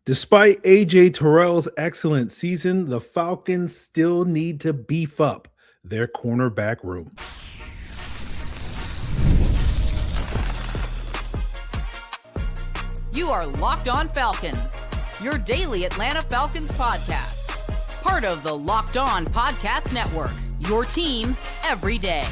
Despite AJ Terrell's excellent season, the Falcons still need to beef up their cornerback room. You are Locked On Falcons, your daily Atlanta Falcons podcast. Part of the Locked On Podcast Network, your team every day.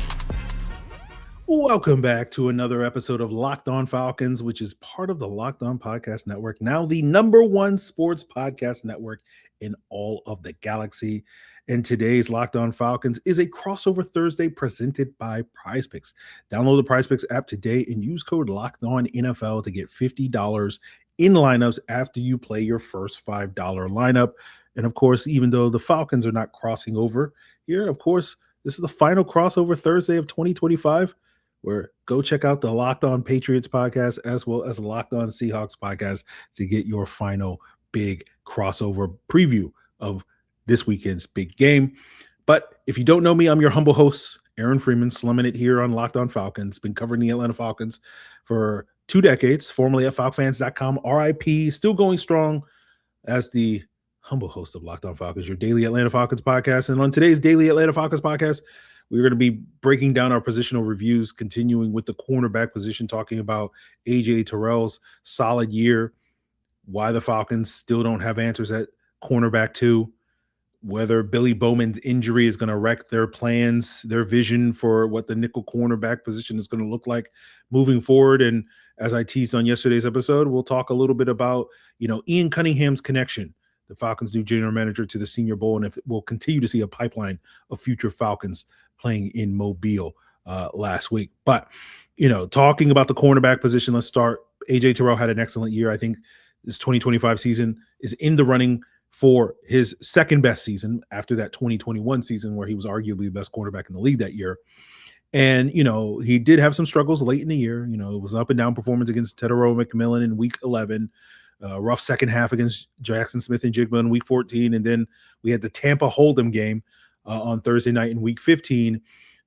Welcome back to another episode of Locked On Falcons, which is part of the Locked On Podcast Network, now the #1 sports podcast network in all of the galaxy. And today's Locked On Falcons is a crossover Thursday presented by PrizePicks. Download the PrizePicks app today and use code LOCKEDONNFL to get $50 in lineups after you play your first $5 lineup. And of course, even though the Falcons are not crossing over here, of course, this is the final crossover Thursday of 2025. Where go check out the Locked On Patriots podcast as well as the Locked On Seahawks podcast to get your final big crossover preview of this weekend's big game. But if you don't know me, I'm your humble host, Aaron Freeman, slumming it here on Locked On Falcons. Been covering the Atlanta Falcons for 2 decades, formerly at FalcFans.com, RIP, still going strong as the humble host of Locked On Falcons, your daily Atlanta Falcons podcast. And on today's daily Atlanta Falcons podcast, we're going to be breaking down our positional reviews, continuing with the cornerback position, talking about AJ Terrell's solid year, why the Falcons still don't have answers at cornerback 2, whether Billy Bowman's injury is going to wreck their plans, their vision for what the nickel cornerback position is going to look like moving forward. And as I teased on yesterday's episode, we'll talk a little bit about, Ian Cunningham's connection, the Falcons' new general manager, to the Senior Bowl, and if we'll continue to see a pipeline of future Falcons playing in Mobile last week. But, talking about the cornerback position, let's start. AJ Terrell had an excellent year. I think this 2025 season is in the running for his second best season after that 2021 season where he was arguably the best cornerback in the league that year. And, he did have some struggles late in the year. It was an up and down performance against Tetaiora McMillan in week 11. Rough second half against Jackson Smith and Jigba in week 14. And then we had the Tampa Hold'em game on Thursday night in week 15.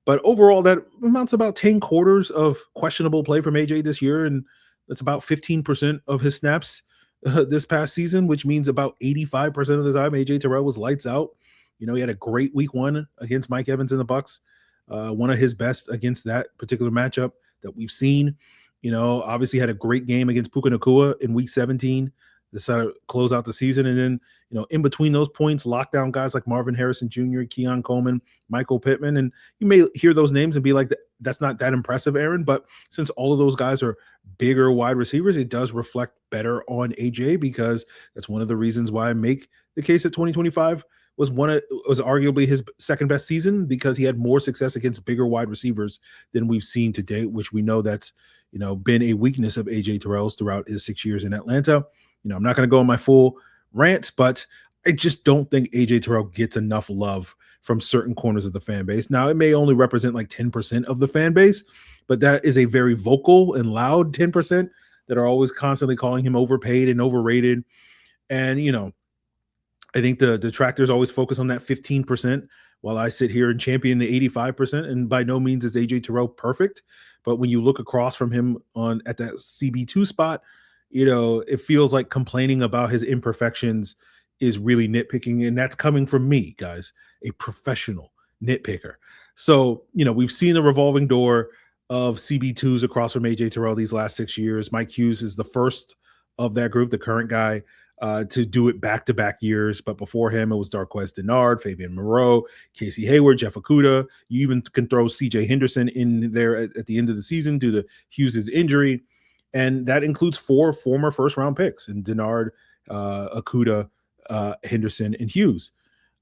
But overall, that amounts to about 10 quarters of questionable play from AJ this year. And that's about 15% of his snaps this past season, which means about 85% of the time AJ Terrell was lights out. He had a great week 1 against Mike Evans and the Bucs. One of his best against that particular matchup that we've seen. Obviously had a great game against Okudah in week 17 to kind of close out the season. And then, in between those points, lockdown guys like Marvin Harrison Jr., Keon Coleman, Michael Pittman. And you may hear those names and be like, that's not that impressive, Aaron. But since all of those guys are bigger wide receivers, it does reflect better on AJ, because that's one of the reasons why I make the case that 2025 was arguably his second best season, because he had more success against bigger wide receivers than we've seen to date, which we know that's, been a weakness of AJ Terrell's throughout his 6 years in Atlanta. I'm not going to go on my full rant, but I just don't think AJ Terrell gets enough love from certain corners of the fan base. Now, it may only represent like 10% of the fan base, but that is a very vocal and loud 10% that are always constantly calling him overpaid and overrated. And, I think the detractors always focus on that 15%, while I sit here and champion the 85%. And by no means is AJ Terrell perfect, but when you look across from him at that CB2 spot, it feels like complaining about his imperfections is really nitpicking. And that's coming from me, guys, a professional nitpicker. So, we've seen the revolving door of CB2s across from AJ Terrell these last 6 years. Mike Hughes is the first of that group, the current guy, to do it back-to-back years. But before him, it was Darqueze Dennard, Fabian Moreau, Casey Hayward, Jeff Okudah. You even can throw CJ Henderson in there at the end of the season due to Hughes' injury. And that includes 4 former first-round picks in Dennard, Okudah, Henderson, and Hughes.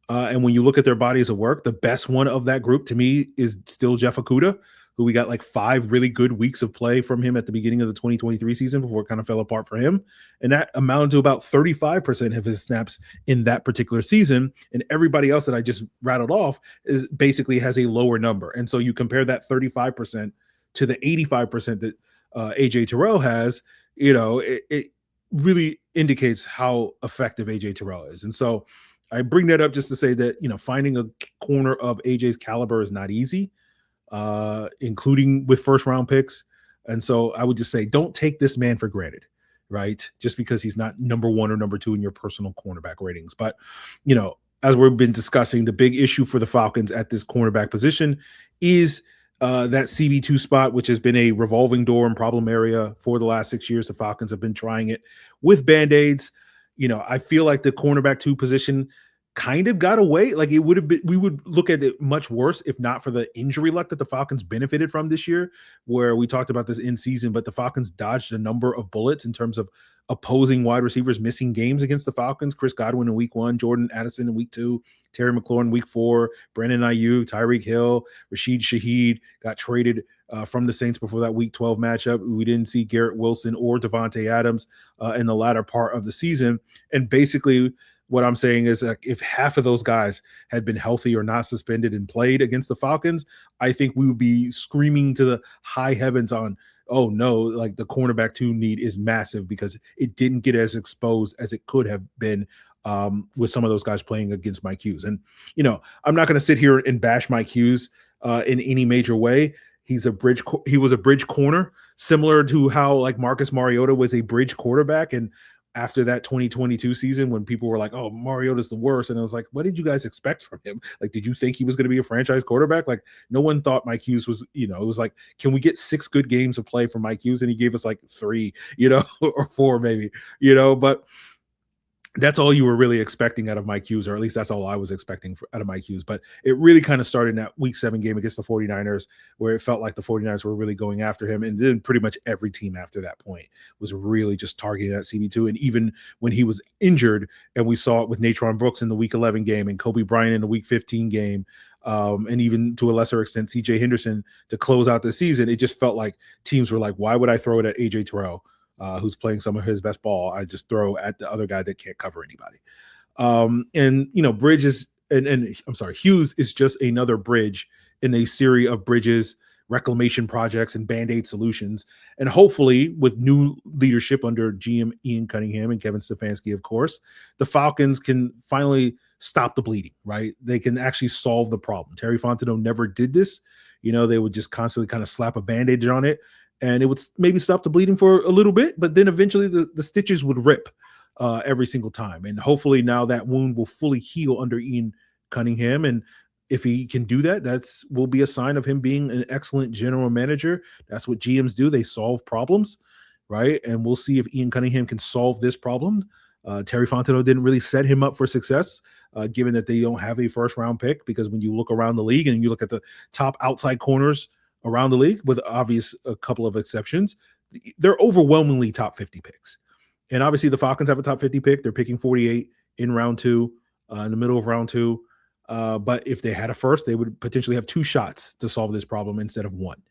And when you look at their bodies of work, the best one of that group to me is still Jeff Okudah, who we got like 5 really good weeks of play from him at the beginning of the 2023 season before it kind of fell apart for him. And that amounted to about 35% of his snaps in that particular season. And everybody else that I just rattled off is basically has a lower number. And so you compare that 35% to the 85% that AJ Terrell has, it really indicates how effective AJ Terrell is. And so I bring that up just to say that, finding a corner of AJ's caliber is not easy. Including with first round picks. And so I would just say, don't take this man for granted. right? Just because he's not number one or number two in your personal cornerback ratings. But, as we've been discussing, the big issue for the Falcons at this cornerback position is that CB2 spot, which has been a revolving door and problem area for the last 6 years. The Falcons have been trying it with Band-Aids. I feel like the cornerback 2 position kind of got away. Like, it would have been, we would look at it much worse if not for the injury luck that the Falcons benefited from this year, where we talked about this in season, but the Falcons dodged a number of bullets in terms of opposing wide receivers missing games against the Falcons. Chris Godwin in week 1, Jordan Addison in week 2, Terry McLaurin in week 4, Brandon Ayuk, Tyreek Hill, Rashid Shaheed got traded from the Saints before that week 12 matchup. We didn't see Garrett Wilson or Devontae Adams in the latter part of the season. And basically, what I'm saying is, if half of those guys had been healthy or not suspended and played against the Falcons, I think we would be screaming to the high heavens on, oh no, like the cornerback 2 need is massive because it didn't get as exposed as it could have been with some of those guys playing against Mike Hughes. And, I'm not going to sit here and bash Mike Hughes in any major way. He was a bridge corner, similar to how like Marcus Mariota was a bridge quarterback. And after that 2022 season, when people were like, oh, Mariota's the worst. And I was like, what did you guys expect from him? Like, did you think he was going to be a franchise quarterback? Like, no one thought Mike Hughes was, it was like, can we get 6 good games of play from Mike Hughes? And he gave us like 3, or 4 maybe, but that's all you were really expecting out of Mike Hughes, or at least that's all I was expecting out of Mike Hughes. But it really kind of started in that week 7 game against the 49ers, where it felt like the 49ers were really going after him. And then pretty much every team after that point was really just targeting that CB2. And even when he was injured, and we saw it with Natron Brooks in the week 11 game and Kobe Bryant in the week 15 game, and even to a lesser extent, CJ Henderson to close out the season, it just felt like teams were like, why would I throw it at AJ Terrell? Who's playing some of his best ball? I just throw at the other guy that can't cover anybody. Bridges and I'm sorry, Hughes is just another bridge in a series of bridges, reclamation projects, and Band-Aid solutions. And hopefully, with new leadership under GM Ian Cunningham and Kevin Stefanski, of course, the Falcons can finally stop the bleeding, right? They can actually solve the problem. Terry Fontenot never did this. They would just constantly kind of slap a Band-Aid on it, and it would maybe stop the bleeding for a little bit, but then eventually the stitches would rip every single time. And hopefully now that wound will fully heal under Ian Cunningham. And if he can do that, will be a sign of him being an excellent general manager. That's what GMs do. They solve problems, right? And we'll see if Ian Cunningham can solve this problem. Terry Fontenot didn't really set him up for success, given that they don't have a first-round pick, because when you look around the league and you look at the top outside corners around the league, with a couple of exceptions, they're overwhelmingly top 50 picks. And obviously the Falcons have a top 50 pick. They're picking 48 in round 2, in the middle of round 2. But if they had a first, they would potentially have 2 shots to solve this problem instead of 1.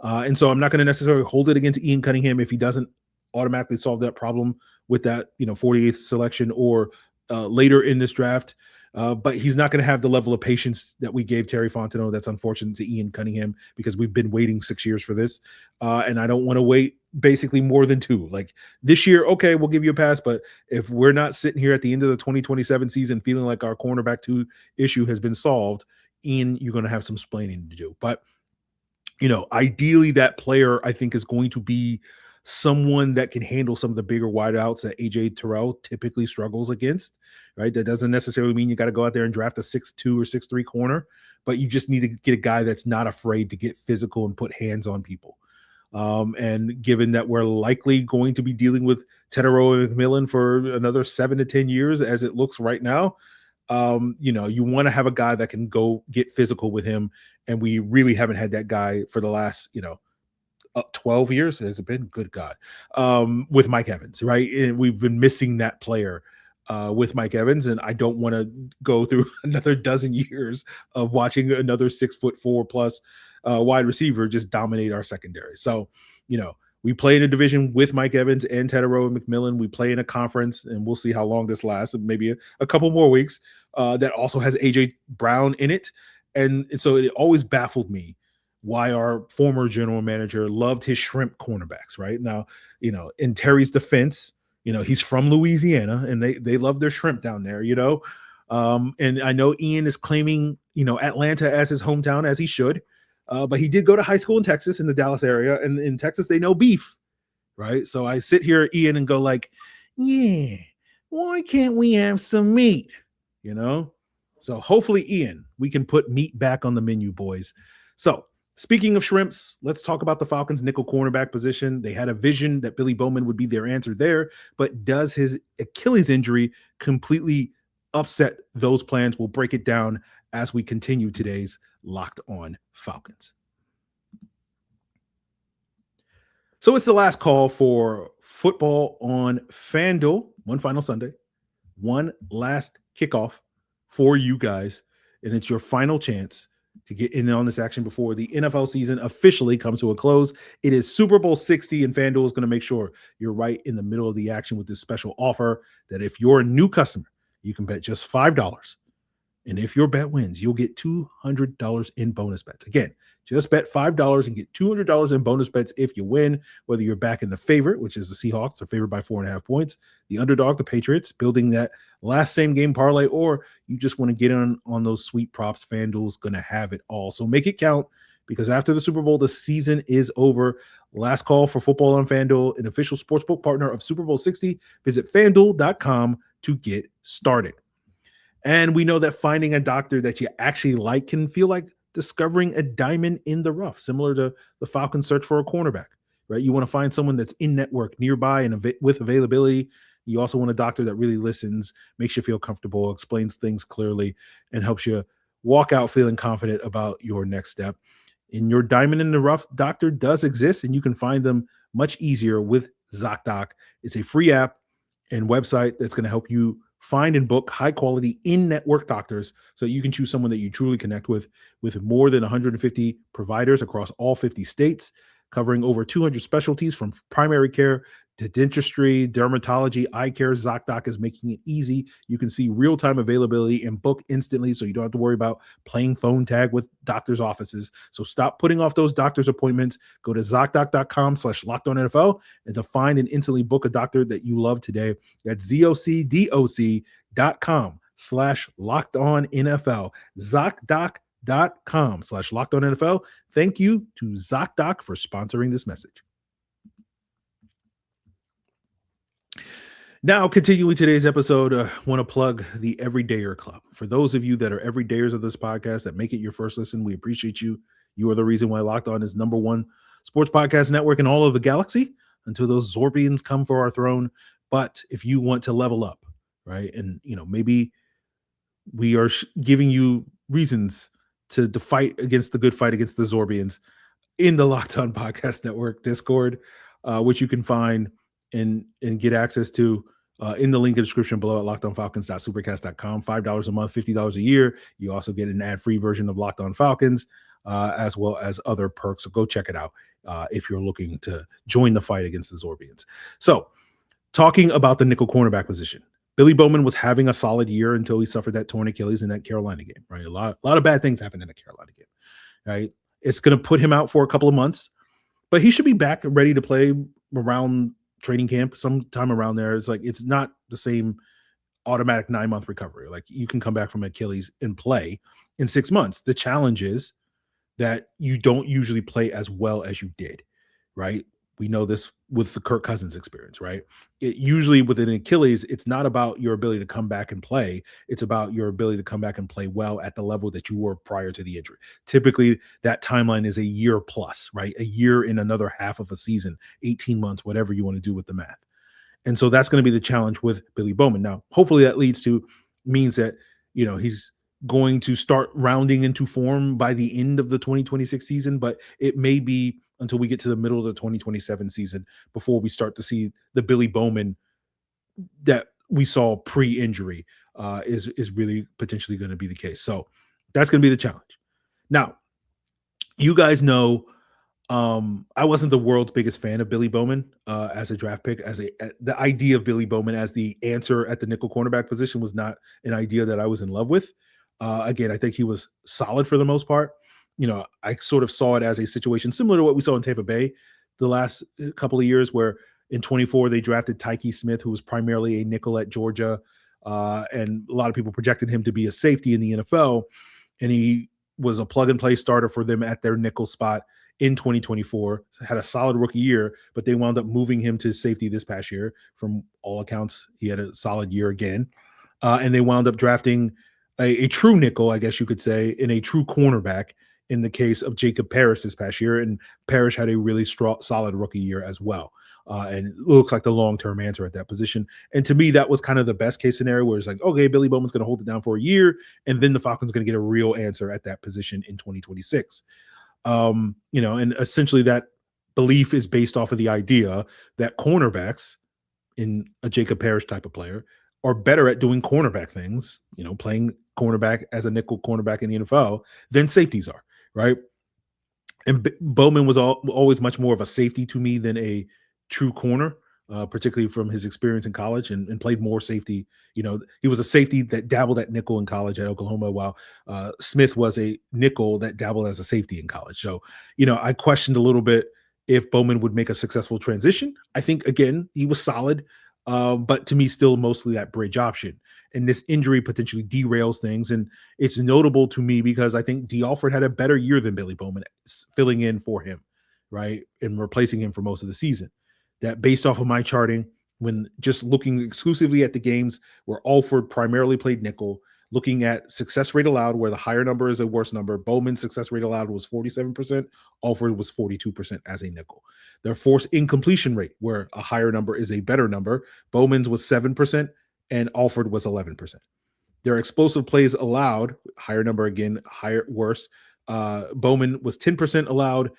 And so I'm not going to necessarily hold it against Ian Cunningham if he doesn't automatically solve that problem with that 48th selection or later in this draft. But he's not going to have the level of patience that we gave Terry Fontenot. That's unfortunate to Ian Cunningham, because we've been waiting 6 years for this. And I don't want to wait basically more than 2. Like this year, okay, we'll give you a pass. But if we're not sitting here at the end of the 2027 season feeling like our cornerback 2 issue has been solved, Ian, you're going to have some splaining to do. But, ideally that player, I think, is going to be someone that can handle some of the bigger wideouts that AJ Terrell typically struggles against, right? That doesn't necessarily mean you got to go out there and draft a 6'2" or 6'3" corner, but you just need to get a guy that's not afraid to get physical and put hands on people. And given that we're likely going to be dealing with Tetaiora and McMillan for another 7 to 10 years, as it looks right now, you want to have a guy that can go get physical with him. And we really haven't had that guy for the last, 12 years has it been? Good God. With Mike Evans, right? And we've been missing that player with Mike Evans, and I don't want to go through another dozen years of watching another 6'4" plus wide receiver just dominate our secondary. So, we play in a division with Mike Evans and Tetaiora and McMillan. We play in a conference, and we'll see how long this lasts, maybe a couple more weeks, that also has AJ Brown in it. And so it always baffled me why our former general manager loved his shrimp cornerbacks, right? Now, in Terry's defense, he's from Louisiana, and they love their shrimp down there, and I know Ian is claiming, Atlanta as his hometown, as he should, but he did go to high school in Texas, in the Dallas area, and in Texas, they know beef, right? So I sit here, Ian, and go like, yeah, why can't we have some meat? You know? So hopefully, Ian, we can put meat back on the menu, boys. So speaking of shrimps, let's talk about the Falcons' nickel cornerback position. They had a vision that Billy Bowman would be their answer there, but does his Achilles injury completely upset those plans? We'll break it down as we continue today's Locked On Falcons. So it's the last call for football on FanDuel. One final Sunday, one last kickoff for you guys, and it's your final chance to get in on this action before the NFL season officially comes to a close. It is Super Bowl 60, and FanDuel is going to make sure you're right in the middle of the action with this special offer that if you're a new customer, you can bet just $5. And if your bet wins, you'll get $200 in bonus bets. Again, just bet $5 and get $200 in bonus bets if you win, whether you're backing the favorite, which is the Seahawks, are favored by 4.5 points, the underdog, the Patriots, building that last same game parlay, or you just want to get on those sweet props. FanDuel's going to have it all. So make it count, because after the Super Bowl, the season is over. Last call for football on FanDuel, an official sportsbook partner of Super Bowl 60. Visit FanDuel.com to get started. And we know that finding a doctor that you actually like can feel like discovering a diamond in the rough, similar to the Falcons' search for a cornerback, right? You want to find someone that's in network, nearby, and with availability. You also want a doctor that really listens, makes you feel comfortable, explains things clearly, and helps you walk out feeling confident about your next step. And your diamond in the rough doctor does exist, and you can find them much easier with ZocDoc. It's a free app and website that's going to help you find and book high-quality in-network doctors so you can choose someone that you truly connect with more than 150 providers across all 50 states, covering over 200 specialties from primary care to dentistry, dermatology, eye care. ZocDoc is making it easy. You can see real-time availability and book instantly, so you don't have to worry about playing phone tag with doctors' offices. So stop putting off those doctor's appointments. Go to ZocDoc.com/LockedOnNFL and to find and instantly book a doctor that you love today. That's ZocDoc.com/LockedOnNFL. ZocDoc.com/LockedOnNFL. Thank you to ZocDoc for sponsoring this message. Now, continuing today's episode, want to plug the Everydayer Club. For those of you that are everydayers of this podcast that make it your first listen, we appreciate you. You are the reason why Locked On is #1 sports podcast network in all of the galaxy until those Zorbians come for our throne. But if you want to level up, right, and maybe we are giving you reasons to fight against the good fight against the Zorbians in the Locked On Podcast Network Discord, which you can find and get access to in the link in the description below at lockedonfalcons.supercast.com. $5 a month, $50 a year. You also get an ad-free version of Locked On Falcons, as well as other perks. So go check it out if you're looking to join the fight against the Zorbians. So talking about the nickel cornerback position, Billy Bowman was having a solid year until he suffered that torn Achilles in that Carolina game, right? A lot of bad things happened in the Carolina game, right? It's going to put him out for a couple of months, but he should be back ready to play around training camp sometime around there. It's like, it's not the same automatic 9-month recovery. Like, you can come back from Achilles and play in 6 months. The challenge is that you don't usually play as well as you did, right? We know this with the Kirk Cousins experience, right? It usually with an Achilles, it's not about your ability to come back and play. It's about your ability to come back and play well at the level that you were prior to the injury. Typically, that timeline is a year plus, right? A year in another half of a season, 18 months, whatever you want to do with the math. And so that's going to be the challenge with Billy Bowman. Now, hopefully that means that, he's going to start rounding into form by the end of the 2026 season, but it may be until we get to the middle of the 2027 season before we start to see the Billy Bowman that we saw pre-injury is really potentially going to be the case. So that's going to be the challenge. Now, you guys know I wasn't the world's biggest fan of Billy Bowman as a draft pick. The idea of Billy Bowman as the answer at the nickel cornerback position was not an idea that I was in love with. Again, I think he was solid for the most part. I sort of saw it as a situation similar to what we saw in Tampa Bay the last couple of years, where in 24 they drafted Tyke Smith, who was primarily a nickel at Georgia, and a lot of people projected him to be a safety in the NFL, and he was a plug-and-play starter for them at their nickel spot in 2024, had a solid rookie year, but they wound up moving him to safety this past year. From all accounts, he had a solid year again. And they wound up drafting a true nickel, I guess you could say, and a true cornerback in the case of Jacob Parrish this past year. And Parrish had a really solid rookie year as well. And it looks like the long-term answer at that position. And to me, that was kind of the best case scenario where it's like, okay, Billy Bowman's going to hold it down for a year, and then the Falcons going to get a real answer at that position in 2026. And essentially that belief is based off of the idea that cornerbacks in a Jacob Parrish type of player are better at doing cornerback things, playing cornerback as a nickel cornerback in the NFL than safeties are, right? And Bowman was always much more of a safety to me than a true corner, particularly from his experience in college and played more safety. He was a safety that dabbled at nickel in college at Oklahoma, while Smith was a nickel that dabbled as a safety in college. So, I questioned a little bit if Bowman would make a successful transition. I think, again, he was solid, but to me, still mostly that bridge option. And this injury potentially derails things. And it's notable to me because I think Dee Alford had a better year than Billy Bowman, filling in for him, right, and replacing him for most of the season. That based off of my charting, when just looking exclusively at the games where Alford primarily played nickel, looking at success rate allowed, where the higher number is a worse number, Bowman's success rate allowed was 47%, Alford was 42% as a nickel. Their forced incompletion rate, where a higher number is a better number, Bowman's was 7% and Alford was 11%. Their explosive plays allowed, higher number again, worse. Bowman was 10% allowed,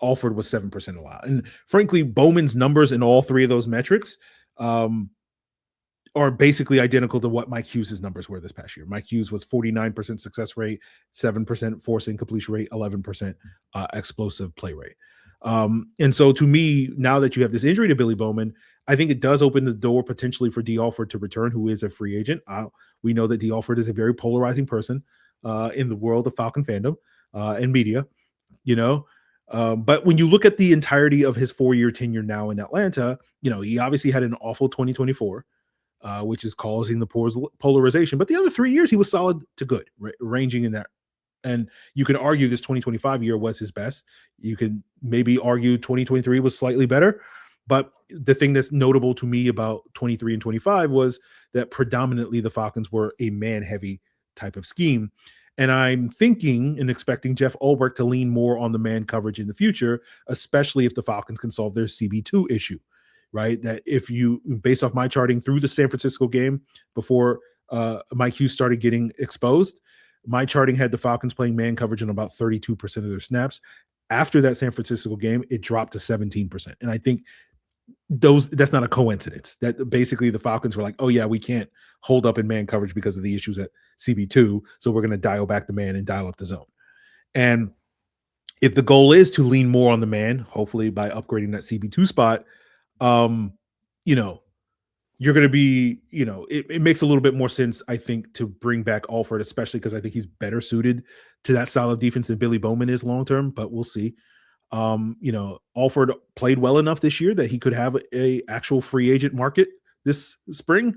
Alford was 7% allowed. And frankly, Bowman's numbers in all three of those metrics are basically identical to what Mike Hughes' numbers were this past year. Mike Hughes was 49% success rate, 7% force incompletion rate, 11% explosive play rate. And so to me, now that you have this injury to Billy Bowman, I think it does open the door potentially for Dee Alford to return, who is a free agent. We know that Dee Alford is a very polarizing person in the world of Falcon fandom and media, but when you look at the entirety of his 4-year tenure now in Atlanta, he obviously had an awful 2024, which is causing the polarization. But the other 3 years, he was solid to good, ranging in that. And you can argue this 2025 year was his best. You can maybe argue 2023 was slightly better. But the thing that's notable to me about 23 and 25 was that predominantly the Falcons were a man-heavy type of scheme. And I'm thinking and expecting Jeff Ulbrich to lean more on the man coverage in the future, especially if the Falcons can solve their CB2 issue, right? That if you, based off my charting through the San Francisco game before Mike Hughes started getting exposed, my charting had the Falcons playing man coverage on about 32% of their snaps. After that San Francisco game, it dropped to 17%. And I think that's not a coincidence. That basically the Falcons were like, oh yeah, we can't hold up in man coverage because of the issues at CB2, so we're going to dial back the man and dial up the zone. And if the goal is to lean more on the man, hopefully by upgrading that CB2 spot, you're going to be, it makes a little bit more sense, I think, to bring back Alford, especially because I think he's better suited to that style of defense than Billy Bowman is long-term, but we'll see. Alford played well enough this year that he could have a actual free agent market this spring.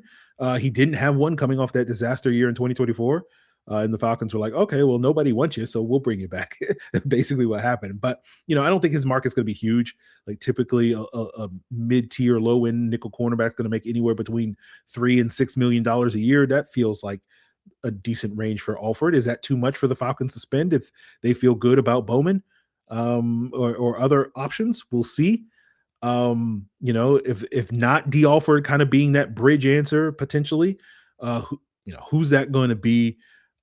He didn't have one coming off that disaster year in 2024. And the Falcons were like, okay, well, nobody wants you, so we'll bring you back. Basically what happened. But, I don't think his market's going to be huge. Like typically a mid-tier, low-end nickel cornerback going to make anywhere between $3 and $6 million a year. That feels like a decent range for Alford. Is that too much for the Falcons to spend if they feel good about Bowman? Or other options? We'll see. If not Dee Alford kind of being that bridge answer potentially, who's that going to be?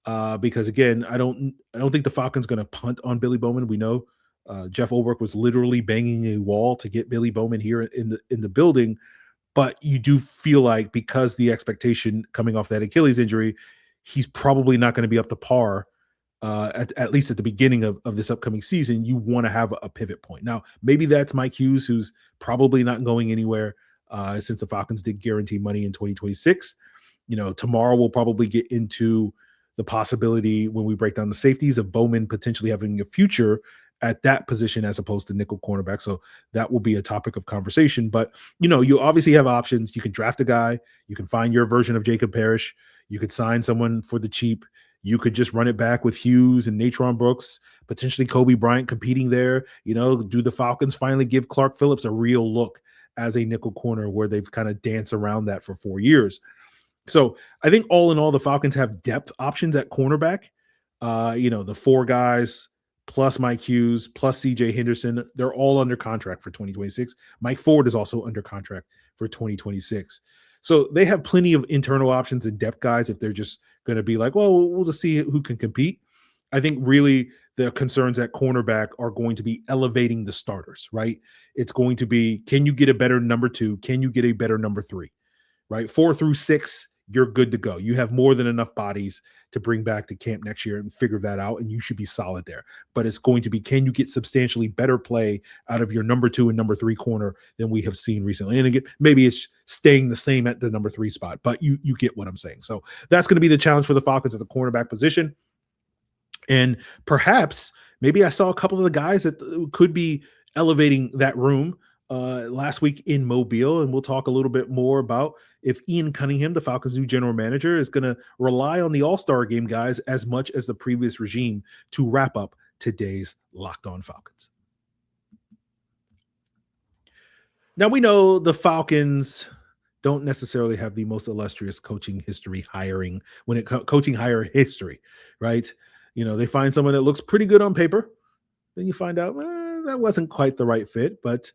Because again, I don't think the Falcons going to punt on Billy Bowman. We know Jeff Ulbrich was literally banging a wall to get Billy Bowman here in the building, but you do feel like because the expectation coming off that Achilles injury, he's probably not going to be up to par. At least at the beginning of this upcoming season, you want to have a pivot point. Now, maybe that's Mike Hughes, who's probably not going anywhere since the Falcons did guarantee money in 2026. Tomorrow we'll probably get into the possibility when we break down the safeties of Bowman potentially having a future at that position as opposed to nickel cornerback. So that will be a topic of conversation. But, you obviously have options. You can draft a guy. You can find your version of Jacob Parrish. You could sign someone for the cheap. You could just run it back with Hughes and Natron Brooks, potentially Kobe Bryant competing there. Do the Falcons finally give Clark Phillips a real look as a nickel corner where they've kind of danced around that for 4 years? So I think all in all, the Falcons have depth options at cornerback. The 4 guys plus Mike Hughes plus CJ Henderson, they're all under contract for 2026. Mike Ford is also under contract for 2026. So they have plenty of internal options and depth guys if they're just going to be like, well, we'll just see who can compete. I think really the concerns at cornerback are going to be elevating the starters, right? It's going to be, can you get a better number 2? Can you get a better number 3? Right? 4 through 6, you're good to go. You have more than enough bodies to bring back to camp next year and figure that out, and you should be solid there. But it's going to be, can you get substantially better play out of your number 2 and number 3 corner than we have seen recently? And again, maybe it's staying the same at the number 3 spot, but you get what I'm saying. So that's going to be the challenge for the Falcons at the cornerback position. And perhaps maybe I saw a couple of the guys that could be elevating that room last week in Mobile, and we'll talk a little bit more about if Ian Cunningham, the Falcons' new general manager, is going to rely on the All-Star game guys as much as the previous regime to wrap up today's Locked On Falcons. Now, we know the Falcons don't necessarily have the most illustrious coaching history hiring when it coaching hire history, right? They find someone that looks pretty good on paper. Then you find out that wasn't quite the right fit, but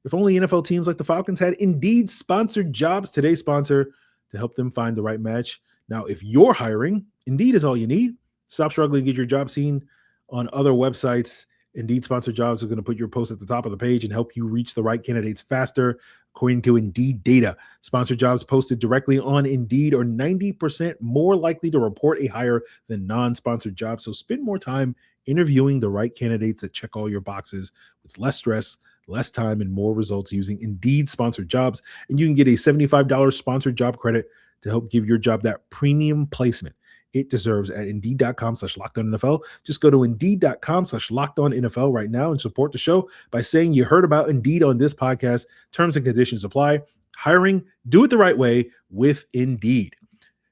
if only NFL teams like the Falcons had Indeed sponsored jobs, today's sponsor, to help them find the right match. Now, if you're hiring, Indeed is all you need. Stop struggling to get your job seen on other websites. Indeed sponsored jobs are going to put your post at the top of the page and help you reach the right candidates faster. According to Indeed data, sponsored jobs posted directly on Indeed are 90% more likely to report a hire than non-sponsored jobs. So spend more time interviewing the right candidates that check all your boxes with less stress, less time, and more results using Indeed sponsored jobs. And you can get a $75 sponsored job credit to help give your job that premium placement it deserves at Indeed.com/LockedOnNFL. Just go to Indeed.com/LockedOnNFL right now and support the show by saying you heard about Indeed on this podcast. Terms and conditions apply. Hiring, do it the right way with Indeed.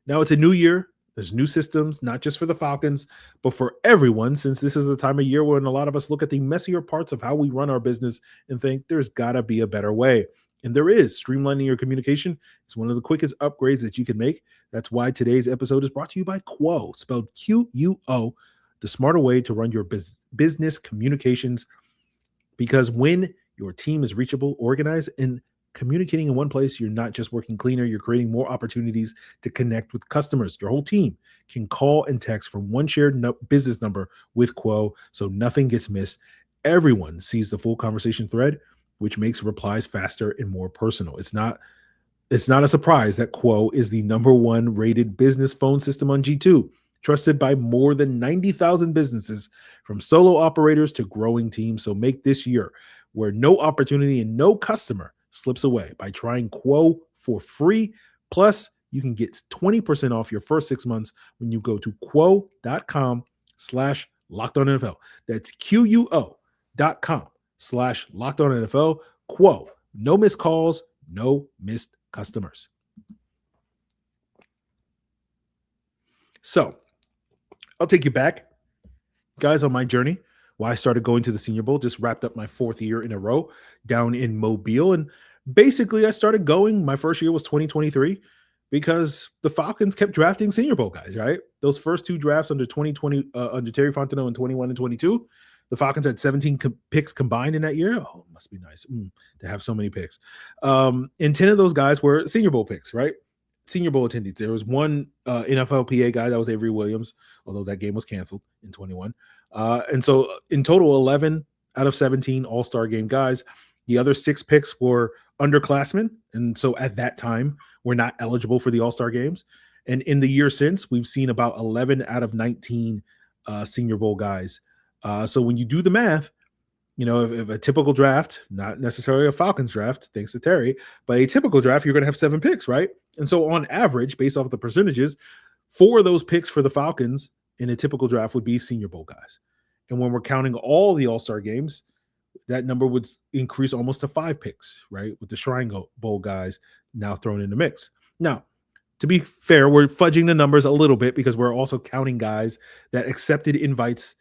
Now it's a new year. There's new systems, not just for the Falcons, but for everyone, since this is the time of year when a lot of us look at the messier parts of how we run our business and think there's got to be a better way. And there is. Streamlining your communication is one of the quickest upgrades that you can make. That's why today's episode is brought to you by Quo, spelled Quo, the smarter way to run your business communications. Because when your team is reachable, organized, and communicating in one place, you're not just working cleaner, you're creating more opportunities to connect with customers. Your whole team can call and text from one shared business number with Quo, so nothing gets missed. Everyone sees the full conversation thread, which makes replies faster and more personal. It's not a surprise that Quo is the #1 rated business phone system on G2, trusted by more than 90,000 businesses, from solo operators to growing teams. So make this year where no opportunity and no customer slips away by trying Quo for free. Plus, you can get 20% off your first 6 months when you go to quo.com/LockedOnNFL. That's QUO.com/LockedOnNFL. Quo. No missed calls, no missed customers. So I'll take you back, guys, on my journey. Why I started going to the Senior Bowl. Just wrapped up my 4th year in a row down in Mobile. And basically I started going, my first year was 2023, because the Falcons kept drafting Senior Bowl guys, right? Those first 2 drafts under 2020, under Terry Fontenot in 21 and 22, the Falcons had 17 picks combined in that year. Oh, it must be nice to have so many picks. And 10 of those guys were Senior Bowl picks, right? Senior Bowl attendees. There was one NFLPA guy, that was Avery Williams, although that game was canceled in 21. And so in total, 11 out of 17 All-Star game guys. The other 6 picks were underclassmen. And so at that time, we're not eligible for the All-Star games. And in the year since, we've seen about 11 out of 19 Senior Bowl guys. So when you do the math, if a typical draft, not necessarily a Falcons draft, thanks to Terry, but a typical draft, you're going to have 7 picks, right? And so on average, based off of the percentages, 4 of those picks for the Falcons in a typical draft would be Senior Bowl guys. And when we're counting all the All-Star games, that number would increase almost to 5 picks, right? With the Shrine Bowl guys now thrown in the mix. Now, to be fair, we're fudging the numbers a little bit because we're also counting guys that accepted invites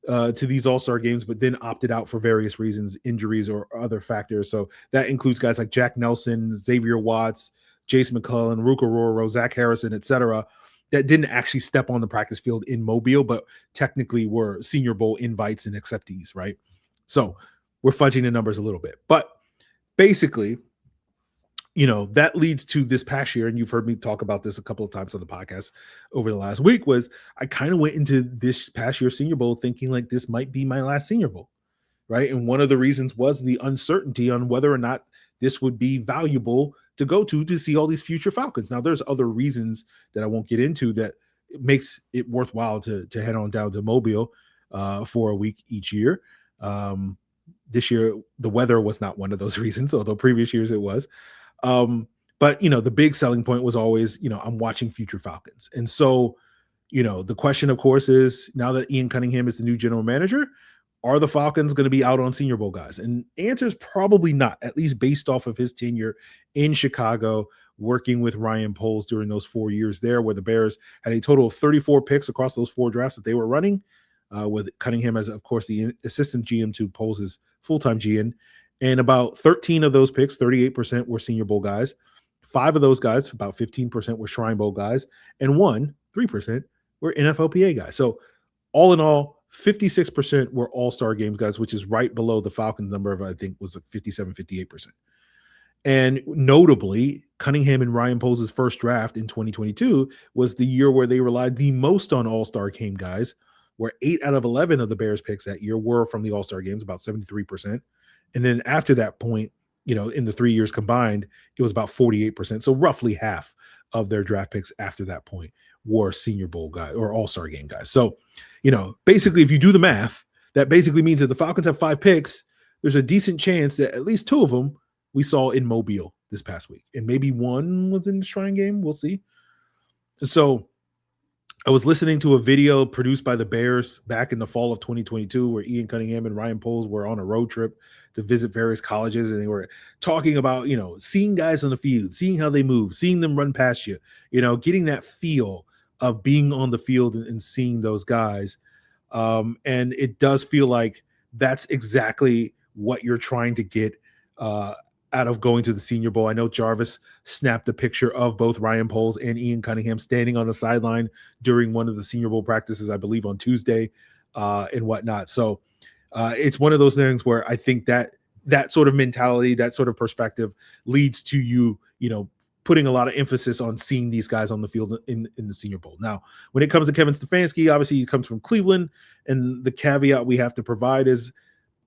to these all-star games, but then opted out for various reasons, injuries or other factors. So that includes guys like Jack Nelson, Xavier Watts, Jason McClellan, Ruka Roro, Zach Harrison, etc., that didn't actually step on the practice field in Mobile, but technically were Senior Bowl invites and acceptees, right? So we're fudging the numbers a little bit. But basically, that leads to this past year, and you've heard me talk about this a couple of times on the podcast over the last week, was I kind of went into this past year Senior Bowl thinking like this might be my last Senior Bowl, right? And one of the reasons was the uncertainty on whether or not this would be valuable to go to see all these future Falcons. Now, there's other reasons that I won't get into that makes it worthwhile to head on down to Mobile for a week each year. This year, the weather was not one of those reasons, although previous years it was. But the big selling point was always, I'm watching future Falcons. And so, the question, of course, is now that Ian Cunningham is the new general manager, are the Falcons going to be out on Senior Bowl guys? And the answer is probably not, at least based off of his tenure in Chicago, working with Ryan Poles during those 4 years there, where the Bears had a total of 34 picks across those 4 drafts that they were running, with Cunningham as, of course, the assistant GM to Poles' full-time GM. And about 13 of those picks, 38%, were Senior Bowl guys. 5 of those guys, about 15%, were Shrine Bowl guys. And 3%, were NFLPA guys. So all in all, 56% were all-star games guys, which is right below the Falcons number of, I think, was like 57, 58%. And notably, Cunningham and Ryan Poles' first draft in 2022 was the year where they relied the most on all-star game guys, where 8 out of 11 of the Bears picks that year were from the all-star games, about 73%. And then after that point, in the 3 years combined, it was about 48%. So roughly half of their draft picks after that point were Senior Bowl guys or all-star game guys. So, basically, if you do the math, that basically means that the Falcons have 5 picks. There's a decent chance that at least 2 of them we saw in Mobile this past week. And maybe 1 was in the Shrine game. We'll see. So I was listening to a video produced by the Bears back in the fall of 2022 where Ian Cunningham and Ryan Poles were on a road trip to visit various colleges, and they were talking about, seeing guys on the field, seeing how they move, seeing them run past you, getting that feel of being on the field and seeing those guys. And it does feel like that's exactly what you're trying to get out of going to the Senior Bowl. I know Jarvis snapped a picture of both Ryan Poles and Ian Cunningham standing on the sideline during one of the Senior Bowl practices, I believe on Tuesday and whatnot. So it's one of those things where I think that sort of mentality, that sort of perspective leads to you, putting a lot of emphasis on seeing these guys on the field in the Senior Bowl. Now, when it comes to Kevin Stefanski, obviously he comes from Cleveland, and the caveat we have to provide is,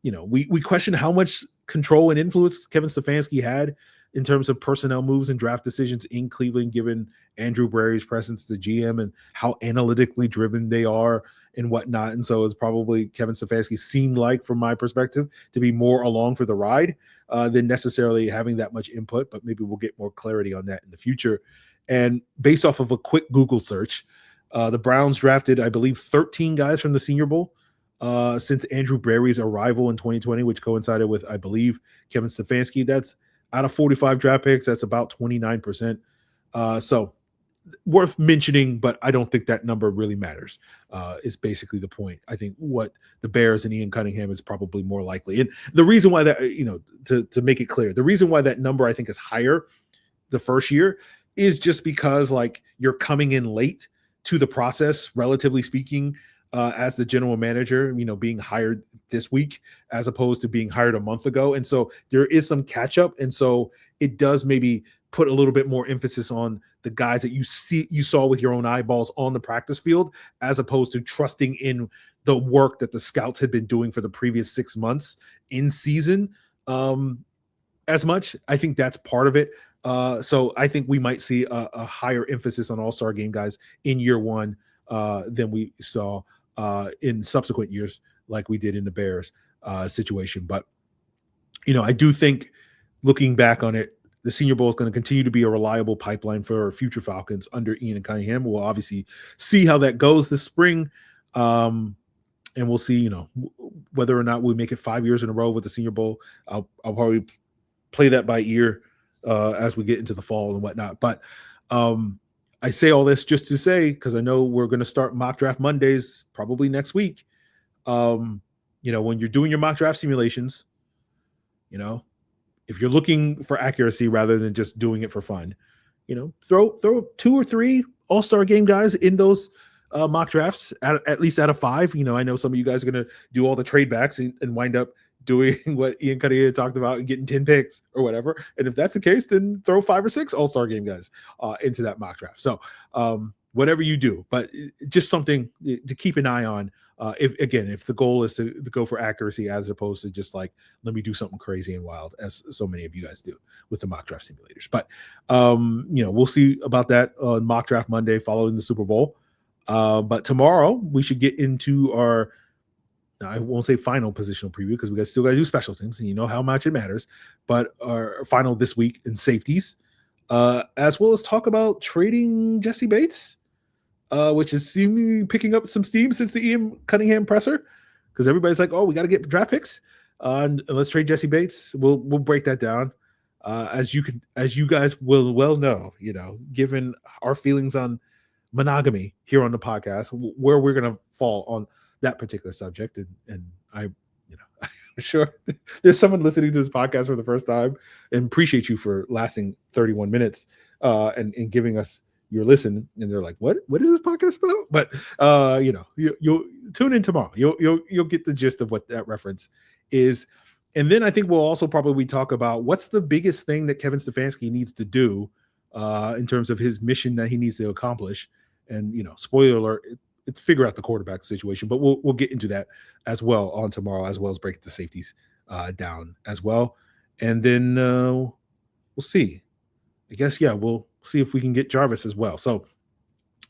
we question how much control and influence Kevin Stefanski had in terms of personnel moves and draft decisions in Cleveland, given Andrew Brary's presence, the GM, and how analytically driven they are and whatnot. And so it's probably Kevin Stefanski seemed like, from my perspective, to be more along for the ride than necessarily having that much input, but maybe we'll get more clarity on that in the future. And based off of a quick Google search, the Browns drafted, I believe, 13 guys from the Senior Bowl since Andrew Brary's arrival in 2020, which coincided with, I believe, Kevin Stefanski. That's out of 45 draft picks. That's about 29%. So worth mentioning, but I don't think that number really matters, is basically the point. I think what the Bears and Ian Cunningham is probably more likely. And the reason why that, to make it clear, the reason why that number I think is higher the first year is just because, like, you're coming in late to the process, relatively speaking, as the general manager, being hired this week as opposed to being hired a month ago. And so there is some catch up. And so it does maybe put a little bit more emphasis on the guys that you saw with your own eyeballs on the practice field, as opposed to trusting in the work that the scouts had been doing for the previous 6 months in season as much. I think that's part of it. So I think we might see a higher emphasis on all-star game guys in year one than we saw in subsequent years, like we did in the Bears situation. But, I do think, looking back on it, the Senior Bowl is going to continue to be a reliable pipeline for future Falcons under Ian Cunningham. We'll obviously see how that goes this spring. And we'll see, whether or not we make it 5 years in a row with the Senior Bowl. I'll probably play that by ear as we get into the fall and whatnot. But I say all this just to say, because I know we're going to start mock draft Mondays probably next week. When you're doing your mock draft simulations, if you're looking for accuracy rather than just doing it for fun, throw 2 or 3 all-star game guys in those mock drafts, at least out of 5. I know some of you guys are going to do all the trade backs and wind up doing what Ian Cunningham talked about and getting 10 picks or whatever. And if that's the case, then throw 5 or 6 all-star game guys into that mock draft. So whatever you do, but just something to keep an eye on. If the goal is to go for accuracy as opposed to just like, let me do something crazy and wild, as so many of you guys do with the mock draft simulators. But, we'll see about that on mock draft Monday following the Super Bowl. But tomorrow we should get into our, I won't say final positional preview because we still got to do special teams, and you know how much it matters, but our final this week in safeties, as well as talk about trading Jesse Bates, which is seemingly picking up some steam since the Ian Cunningham presser, because everybody's like, oh, we got to get draft picks, and let's trade Jesse Bates. We'll break that down. As you guys will well know, given our feelings on monogamy here on the podcast, where we're going to fall on that particular subject. And I'm sure there's someone listening to this podcast for the first time, and appreciate you for lasting 31 minutes and giving us your listen. And they're like, what is this podcast about? But you'll tune in tomorrow. You'll get the gist of what that reference is. And then I think we'll also probably talk about what's the biggest thing that Kevin Stefanski needs to do in terms of his mission that he needs to accomplish. And, spoiler alert, it's figure out the quarterback situation, but we'll get into that as well on tomorrow, as well as break the safeties down as well. And then we'll see. I guess, we'll see if we can get Jarvis as well. So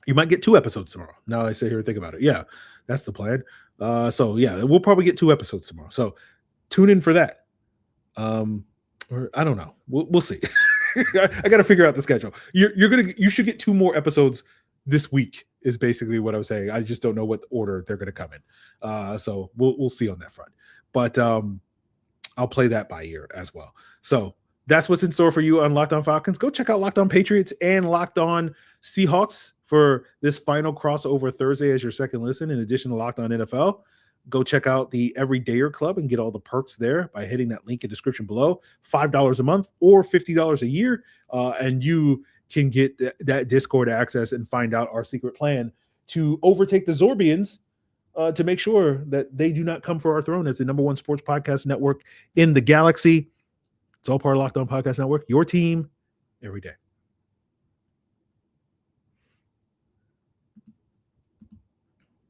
you might get 2 episodes tomorrow. Now I sit here and think about it. Yeah, that's the plan. We'll probably get 2 episodes tomorrow. So tune in for that. Or I don't know. We'll see. I got to figure out the schedule. You should get 2 more episodes this week is basically what I'm saying. I just don't know what order they're going to come in. So we'll see on that front. But I'll play that by ear as well. So that's what's in store for you on Locked On Falcons. Go check out Locked On Patriots and Locked On Seahawks for this final crossover Thursday as your second listen, in addition to Locked On NFL. Go check out the Everydayer Club and get all the perks there by hitting that link in the description below. $5 a month or $50 a year. And you can get that Discord access and find out our secret plan to overtake the Zorbians to make sure that they do not come for our throne as the #1 sports podcast network in the galaxy. It's all part of Locked On Podcast Network, your team every day.